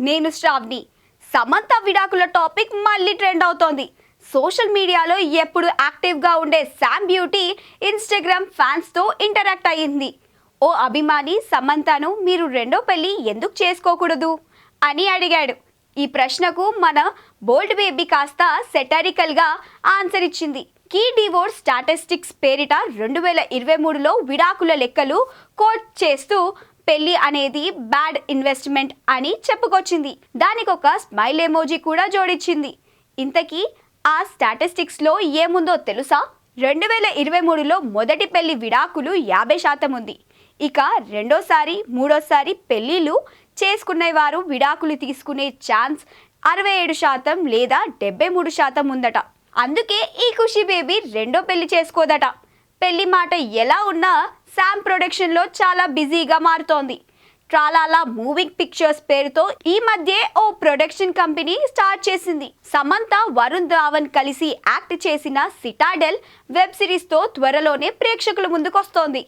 నేను శ్రావ్ని. సమంత విడాకుల టాపిక్ మళ్ళీ ట్రెండ్ అవుతోంది. సోషల్ మీడియాలో ఎప్పుడు యాక్టివ్గా ఉండే శామ్ బ్యూటీ ఇన్స్టాగ్రామ్ ఫ్యాన్స్తో ఇంటరాక్ట్ అయ్యింది. ఓ అభిమాని సమంతను మీరు రెండో పెళ్లి ఎందుకు చేసుకోకూడదు అని అడిగాడు. ఈ ప్రశ్నకు మన బోల్డ్ బేబీ కాస్త సెటారికల్గా ఆన్సర్ ఇచ్చింది. కీ డివోర్స్ స్టాటిస్టిక్స్ పేరిట 2023లో విడాకుల లెక్కలు కోట్ చేస్తూ పెళ్లి అనేది బ్యాడ్ ఇన్వెస్ట్మెంట్ అని చెప్పుకొచ్చింది. దానికి ఒక స్మైల్ ఎమోజీ కూడా జోడించింది. ఇంతకీ ఆ స్టాటిస్టిక్స్లో ఏముందో తెలుసా? 2023లో మొదటి పెళ్లి విడాకులు 50% ఉంది. ఇక రెండోసారి మూడోసారి పెళ్లిళ్ళు చేసుకునే వారు విడాకులు తీసుకునే ఛాన్స్ 67% లేదా 73% ఉందట. అందుకే ఈ ఖుషి బేబీ రెండో పెళ్లి చేసుకోదట. పెళ్లి మాట ఎలా ఉన్నా శామ్ ప్రొడక్షన్లో చాలా బిజీగా మారుతోంది. ట్రాలాలా మూవింగ్ పిక్చర్స్ పేరుతో ఈ మధ్య ఓ ప్రొడక్షన్ కంపెనీ స్టార్ట్ చేసింది. సమంత వరుణ్ ధావన్ కలిసి యాక్ట్ చేసిన సిటాడెల్ వెబ్ సిరీస్తో త్వరలోనే ప్రేక్షకుల ముందుకొస్తోంది.